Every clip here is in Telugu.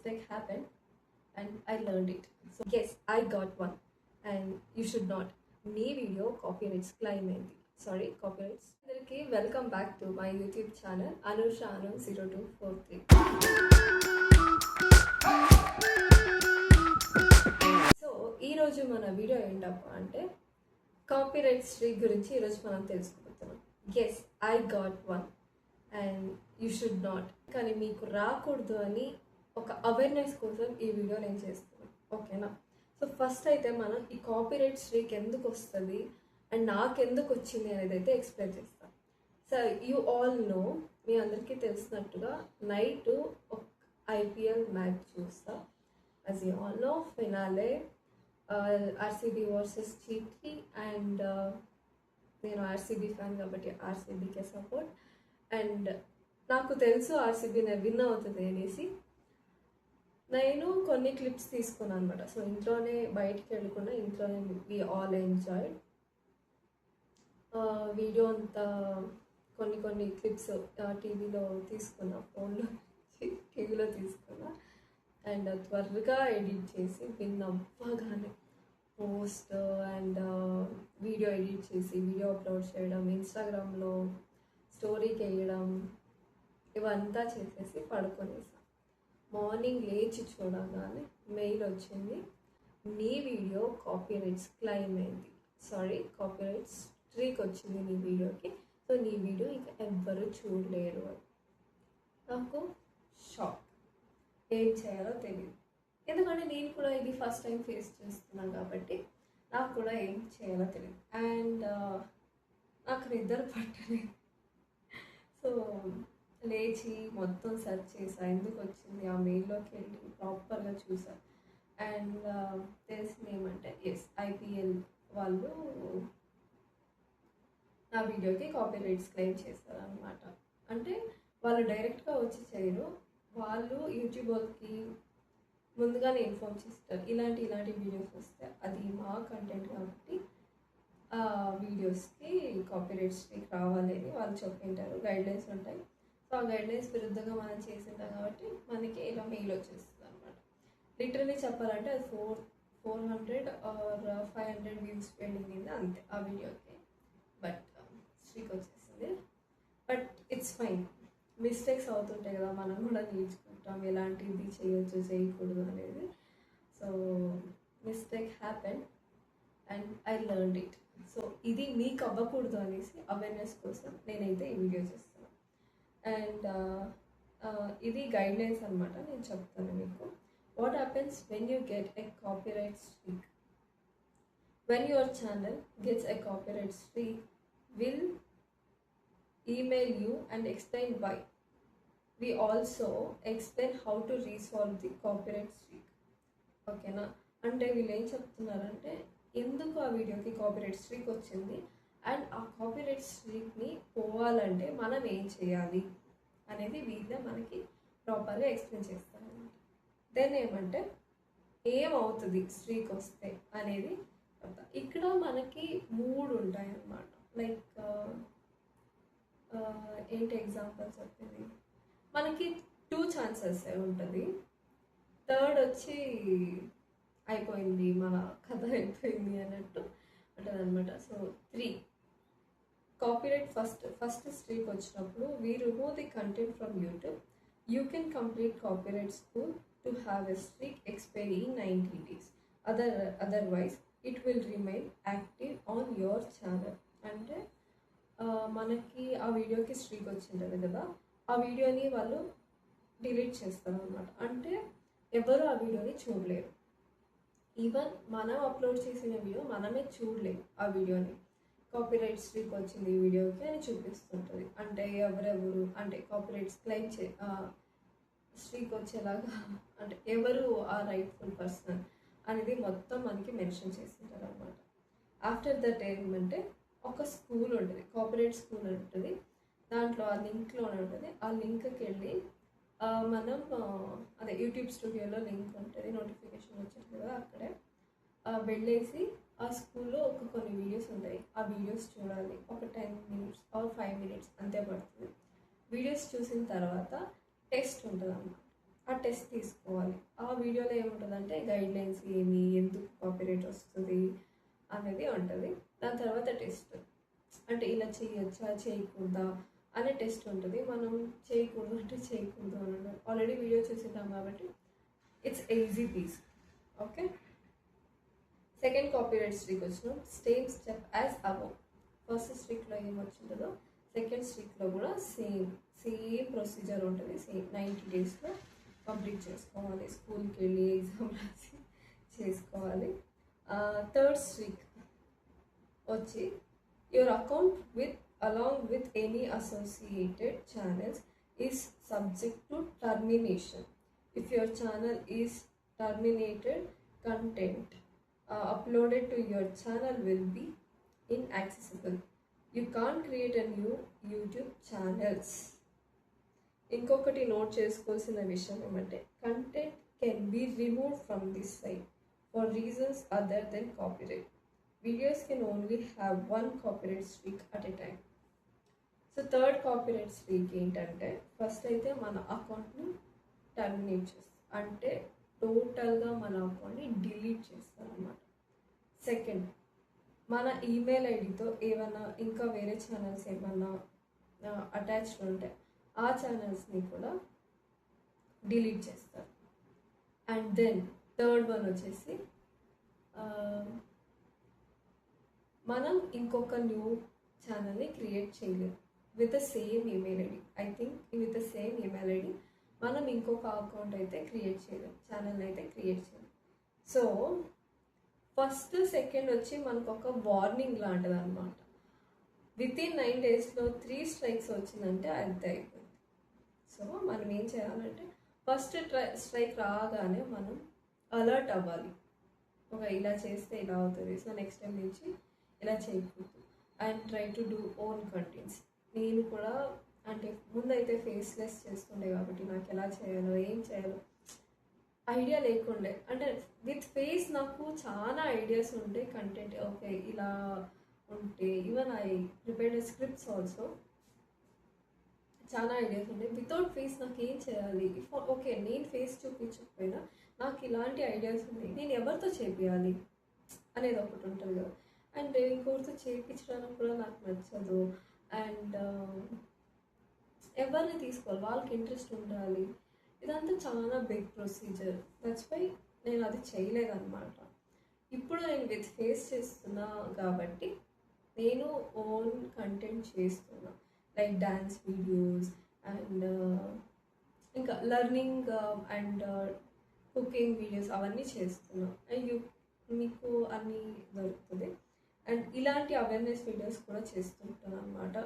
mistake happened and I learned it. So yes, I got one and you should not. Me video copyrights claim అయింది. Sorry, copyrights. అందరికి welcome back to my YouTube channel Anusha Anu 0243. So ఈరోజు మన వీడియో ఏంటప్ప అంటే కాపీరైట్ స్ట్రైక్ గురించి ఈరోజు మనం తెలుసుకుంటున్నాం. Yes, I got one and you should not. కానీ మీకు రాకూడదు అని ఒక అవేర్నెస్ కోసం ఈ వీడియో నేను చేస్తున్నాను, ఓకేనా? సో ఫస్ట్ అయితే మనం ఈ కాపీరైట్ స్ట్రైక్ ఎందుకు వస్తుంది అండ్ నాకెందుకు వచ్చింది అనేది అయితే ఎక్స్ప్లెయిన్ చేస్తాను. సో యూ ఆల్ నో, మీ అందరికీ తెలిసినట్టుగా నైట్ ఒక ఐపీఎల్ మ్యాచ్ చూస్తా. As you all know, finale RCB versus GT and నేను ఆర్సీబీ ఫ్యాన్ కాబట్టి ఆర్సీబీకే సపోర్ట్. అండ్ నాకు తెలుసు ఆర్సీబీ విన్ అవుతుంది అనేసి నేను కొన్ని క్లిప్స్ తీసుకున్నాను అనమాట. సో ఇంట్లోనే బయటికి వెళ్ళకుండా ఇంట్లోనే వి ఆల్ ఎంజాయ్డ్ వీడియో అంతా కొన్ని క్లిప్స్ టీవీలో తీసుకున్నా, ఫోన్లో టీవీలో తీసుకున్నా అండ్ త్వరగా ఎడిట్ చేసి విన్ అవ్వగానే పోస్ట్ అండ్ వీడియో ఎడిట్ చేసి వీడియో అప్లోడ్ చేయడం, ఇన్స్టాగ్రామ్లో స్టోరీకి వేయడం, ఇవంతా చేసేసి పడుకొనేసాను. మార్నింగ్ లేచి చూడగానే మెయిల్ వచ్చింది, నీ వీడియో కాపీరైట్స్ క్లెయిమ్ అయింది, సారీ కాపీరైట్స్ స్ట్రీక్ వచ్చింది నీ వీడియోకి, సో నీ వీడియో ఇంకా ఎవ్వరూ చూడలేరు అని. నాకు షాక్, ఏం చేయాలో తెలియదు. ఎందుకంటే నేను కూడా ఇది ఫస్ట్ టైం ఫేస్ చేస్తున్నాను కాబట్టి నాకు కూడా ఏం చేయాలో తెలియదు. అండ్ నాకు నిద్ర పట్టలేదు. సో లేచి మొత్తం సెర్చ్ చేసా, ఎందుకు వచ్చింది, ఆ మెయిల్లోకి వెళ్ళి ప్రాపర్గా చూసా. అండ్ తెలిసింది ఏమంటే ఎస్, ఐపీఎల్ వాళ్ళు నా వీడియోకి కాపీరైట్స్ క్లెయిమ్ చేస్తారనమాట. అంటే వాళ్ళు డైరెక్ట్గా వచ్చి చేయరు, వాళ్ళు యూట్యూబ్ వాళ్ళకి ముందుగానే ఇన్ఫార్మ్ చేస్తారు, ఇలాంటి వీడియోస్ వస్తే అది మా కంటెంట్ కాబట్టి ఆ వీడియోస్కి కాపీరైట్ స్ట్రైక్ రావాలి అని వాళ్ళు చెప్పింటారు, గైడ్లైన్స్ ఉంటాయి. సో ఆ గైడ్లైన్స్ విరుద్ధంగా మనం చేసింటాం కాబట్టి మనకి ఇలా మెయిల్ వచ్చేస్తుంది అనమాట. లిటరలీ చెప్పాలంటే అది 400 ఆర్ 500 వ్యూస్ పెండింగ్ ఉంది అంతే ఆ వీడియోకి, బట్ స్ట్రీక్ వచ్చేసింది. బట్ ఇట్స్ ఫైన్, మిస్టేక్స్ అవుతుంటాయి కదా, మనం కూడా నేర్చుకుంటాం ఎలాంటిది చేయొచ్చు చేయకూడదు అనేది. So mistake happen and I learned it. So ఇది మీకు అవ్వకూడదు అనేసి అవేర్నెస్ కోసం నేనైతే ఈ వీడియో చేస్తాను. అండ్ ఇది గైడ్లైన్స్ అనమాట, నేను చెప్తాను మీకు. What happens when you get a copyright streak? When your channel gets a copyright streak, will email you and explain why. We also explain how to resolve the copyright streak. ఓకేనా? అంటే వీళ్ళు ఏం చెప్తున్నారంటే ఎందుకు ఆ వీడియోకి కాపీరైట్ స్ట్రీక్ వచ్చింది అండ్ ఆ కాపీరైట్ స్ట్రీక్ని పోవాలంటే మనం ఏం చేయాలి అనేది వీళ్ళే మనకి ప్రాపర్గా ఎక్స్ప్లెయిన్ చేస్తారనమాట. దెన్ ఏమంటే ఏమవుతుంది స్ట్రీక్ వస్తే అనేది చెప్తా. ఇక్కడ మనకి 3 ఉంటాయి అన్నమాట. లైక్ ఏంటి ఎగ్జాంపుల్ చెప్పింది, మనకి 2 ఛాన్సెస్ ఉంటుంది. థర్డ్ వచ్చి అయిపోయింది, మన కథ అయిపోయింది అన్నట్టు ఉంటుంది అనమాట. సో 3 కాపీరైట్ ఫస్ట్ స్ట్రీక్ వచ్చినప్పుడు we remove the content from YouTube. You can complete copyright school to have a streak expiry in 90 days. Otherwise it will remain active on your channel. అంటే మనకి ఆ వీడియోకి స్ట్రీక్ వచ్చింటుంది కదా, ఆ వీడియోని వాళ్ళు డిలీట్ చేస్తారు అనమాట. అంటే ఎవరు ఆ వీడియోని చూడలేరు. ఈవెన్ మనం అప్లోడ్ చేసిన వీడియో మనమే చూడలేము ఆ వీడియోని. కాపీరైట్ స్ట్రీక్ వచ్చింది ఈ వీడియోకి అని చూపిస్తుంటుంది. అంటే ఎవరెవరు అంటే కాపీరైట్స్ క్లెయిమ్ స్ట్రీక్ వచ్చేలాగా అంటే ఎవరు ఆ రైట్ఫుల్ పర్సన్ అనేది మొత్తం మనకి మెన్షన్ చేస్తుంటారు అనమాట. ఆఫ్టర్ దట్ ఏమంటే ఒక స్కూల్ ఉంటుంది, కాపీరైట్ స్కూల్ ఉంటుంది, దాంట్లో ఆ లింక్లోనే ఉంటుంది. ఆ లింక్కి వెళ్ళి మనం అదే యూట్యూబ్ స్టూడియోలో లింక్ ఉంటుంది, నోటిఫికేషన్ వచ్చింది కదా, అక్కడే వెళ్ళేసి ఆ స్కూల్లో కొన్ని వీడియోస్ ఉంటాయి, ఆ వీడియోస్ చూడాలి. ఒక 10 minutes ఆర్ 5 minutes అంతే పడుతుంది. వీడియోస్ చూసిన తర్వాత టెస్ట్ ఉంటుంది అన్నమాట. ఆ టెస్ట్ తీసుకోవాలి. ఆ వీడియోలో ఏముంటుందంటే గైడ్లైన్స్ ఏమి, ఎందుకు కాపీరైట్ వస్తుంది అనేది ఉంటుంది. దాని తర్వాత టెస్ట్, అంటే ఇలా చేయొచ్చా చేయకూడదా అనే టెస్ట్ ఉంటుంది. మనం చేయకూడదు అంటే చేయకూడదు అని ఆల్రెడీ వీడియో చూసింటాం కాబట్టి it's easy piece. Okay, second copyright strike వచ్చినాం. Same step as above. First స్ట్రీక్లో ఏం వచ్చిందో సెకండ్ స్ట్రీక్లో కూడా సేమ్ ప్రొసీజర్ ఉంటుంది. సేమ్ 90 డేస్లో కంప్లీట్ చేసుకోవాలి. స్కూల్కి వెళ్ళి ఎగ్జామ్ రాసి చేసుకోవాలి. థర్డ్ స్ట్రీక్ వచ్చి your account along with any associated channels is subject to termination. If your channel is terminated, content uploaded to your channel will be inaccessible. You can't create a new YouTube channels. ఇంకొకటి నోట్ చేసుకోవాల్సిన విషయం ఏమంటే content can be remove from this site for reasons other than copyright. Videos can only have 1 copyright streak at a time. So third copyright streak ఏంటంటే ఫస్ట్ అయితే మన అకౌంట్ని టర్మినేట్ చేస్తాం, అంటే టోటల్గా మన అకౌంట్ని డిలీట్ చేస్తాం అన్నమాట. సెకండ్, మన ఈమెయిల్ ఐడితో ఏమైనా ఇంకా వేరే ఛానల్స్ ఏమన్నా అటాచ్డ్ ఉంటే ఆ ఛానల్స్ని కూడా డిలీట్ చేస్తారు. అండ్ దెన్ థర్డ్ వన్ వచ్చేసి మనం ఇంకొక న్యూ ఛానల్ని క్రియేట్ చేయలేదు with the same email ID. I think with the same email ID మనం ఇంకొక అకౌంట్ అయితే క్రియేట్ చేయలేం, ఛానల్ని అయితే క్రియేట్ చేయలేం. సో ఫస్ట్ సెకండ్ వచ్చి మనకు ఒక వార్నింగ్ లాంటిది అనమాట. వితిన్ 9 డేస్లో 3 స్ట్రైక్స్ వచ్చిందంటే అంతే అయిపోయింది. సో మనం ఏం చేయాలంటే ఫస్ట్ స్ట్రైక్ రాగానే మనం అలర్ట్ అవ్వాలి. ఒక ఇలా చేస్తే ఇలా అవుతుంది, సో నెక్స్ట్ టైం నుంచి ఇలా చేయకూడదు. And try to do own contents. నేను కూడా అంటే ముందైతే ఫేస్లెస్ చేస్తుండే కాబట్టి నాకు ఎలా చేయాలో ఏం చేయాలో ఐడియా లేకుండే. అంటే విత్ ఫేస్ నాకు చాలా ఐడియాస్ ఉండే కంటెంట్, ఓకే ఇలా ఉంటే even I prepared scripts also, చాలా ఐడియాస్ ఉండే. వితౌట్ ఫేస్ నాకు ఏం చేయాలి, ఓకే నేను ఫేస్ చూపించకపోయినా నాకు ఇలాంటి ఐడియాస్ ఉన్నాయి, నేను ఎవరితో చేపియాలి అనేది ఒకటి ఉంటుంది కదా. అండ్ ఇంకొకరితో చేయించడానికి కూడా నాకు నచ్చదు. అండ్ ఎవరిని తీసుకోవాలి, వాళ్ళకి ఇంట్రెస్ట్ ఉండాలి. ఇదంతా చాలా బిగ్ ప్రొసీజర్. దట్స్ వై నేను అది చేయలేదన్నమాట. ఇప్పుడు నేను విత్ ఫేస్ చేస్తున్నా కాబట్టి నేను ఓన్ కంటెంట్ చేస్తున్నా, లైక్ డ్యాన్స్ వీడియోస్ అండ్ ఇంకా లర్నింగ్ అండ్ కుకింగ్ వీడియోస్ అవన్నీ చేస్తున్నా. అండ్ మీకు అన్నీ దొరుకుతుంది. అండ్ ఇలాంటి అవేర్నెస్ వీడియోస్ కూడా చేస్తుంటాను అనమాట.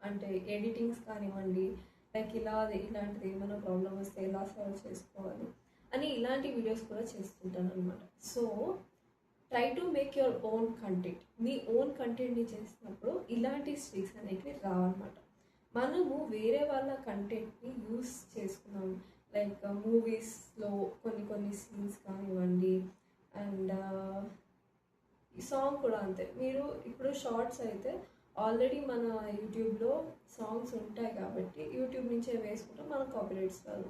అంటే ఎడిటింగ్స్ కానివ్వండి, లైక్ ఇలాంటిది ఏమైనా ప్రాబ్లం వస్తే ఎలా సాల్వ్ చేసుకోవాలి అని ఇలాంటి వీడియోస్ కూడా చేస్తుంటాను అనమాట. So try to make your own content. Me own కంటెంట్ని చేసినప్పుడు ఇలాంటి స్ట్రీక్స్ అనేటివి రావన్నమాట. మనము వేరే వాళ్ళ కంటెంట్ని యూస్ చేసుకున్నాం, లైక్ మూవీస్లో కొన్ని సీన్స్ కానివ్వండి. అండ్ ఈ సాంగ్ కూడా అంతే. మీరు ఇప్పుడు షార్ట్స్ అయితే ఆల్రెడీ మన యూట్యూబ్లో సాంగ్స్ ఉంటాయి కాబట్టి యూట్యూబ్ నుంచే వేసుకుంటాం, మనకు కాపీరైట్స్ రాదు.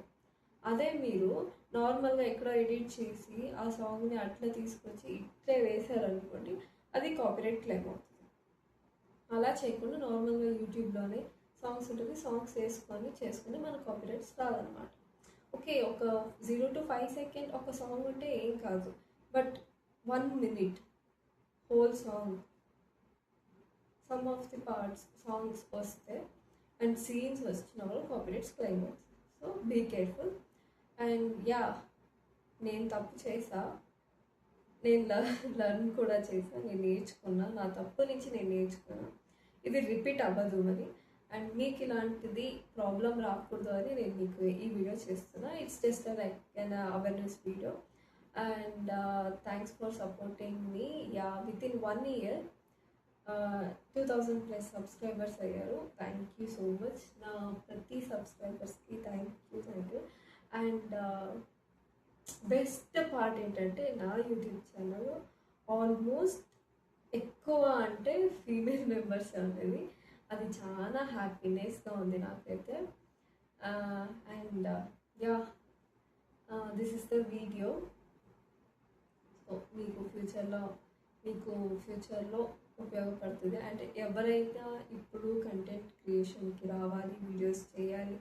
అదే మీరు నార్మల్గా ఎక్కడో ఎడిట్ చేసి ఆ సాంగ్ని అట్లా తీసుకొచ్చి ఇట్లే వేసారనుకోండి, అది కాపీరైట్ క్లెయిమ్ అవుతుంది. అలా చేయకుండా నార్మల్గా యూట్యూబ్లోనే సాంగ్స్ ఉంటుంది, సాంగ్స్ చేసుకొని మనకు కాపీరైట్స్ రాదనమాట. ఓకే, ఒక 0 to 5 సెకండ్ ఒక సాంగ్ ఉంటే ఏం కాదు, but 1 minute whole song, some of the parts songs వస్తే అండ్ సీన్స్ వచ్చినప్పుడు కాపీరైట్స్ క్లెయిమ్ అవుతుంది. So be careful. And yeah, నేను తప్పు చేసా, నేను లర్న్ కూడా చేసా, నేను నేర్చుకున్నా, నా తప్పు నుంచి నేను నేర్చుకున్నా, ఇది రిపీట్ అవ్వదు మరి. అండ్ మీకు ఇలాంటిది ప్రాబ్లం రాకూడదు అని నేను మీకు ఈ వీడియో చేస్తున్నా. It's just like an awareness video. And thanks for supporting me. Yeah, within 1 year 2000+ subscribers అయ్యారు. Thank you so much. నా ప్రతి సబ్స్క్రైబర్స్కి thank you. And best part ఏంటంటే నా యూట్యూబ్ ఛానల్ ఆల్మోస్ట్ ఎక్కువ అంటే ఫీమేల్ మెంబర్స్ అనేది, అది చాలా హ్యాపీనెస్గా ఉంది నాకైతే. And yeah, this is the video. So మీకు ఫ్యూచర్లో ఉపయోగపడుతుంది. అంటే ఎవరైతే ఇప్పుడు కంటెంట్ క్రియేషన్కి రావాలి, వీడియోస్ చేయాలి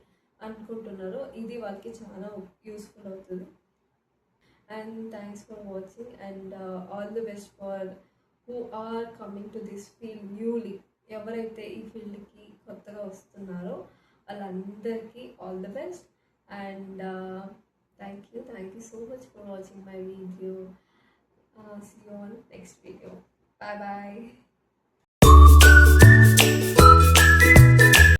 అనుకుంటున్నారో ఇది వాళ్ళకి చాలా యూస్ఫుల్ అవుతుంది. And thanks for watching and all the best for who are coming to this field newly. ఎవరైతే ఈ ఫీల్డ్కి కొత్తగా వస్తున్నారో వాళ్ళందరికీ all the best. And thank you so much for watching my video. See you on next video. Bye bye.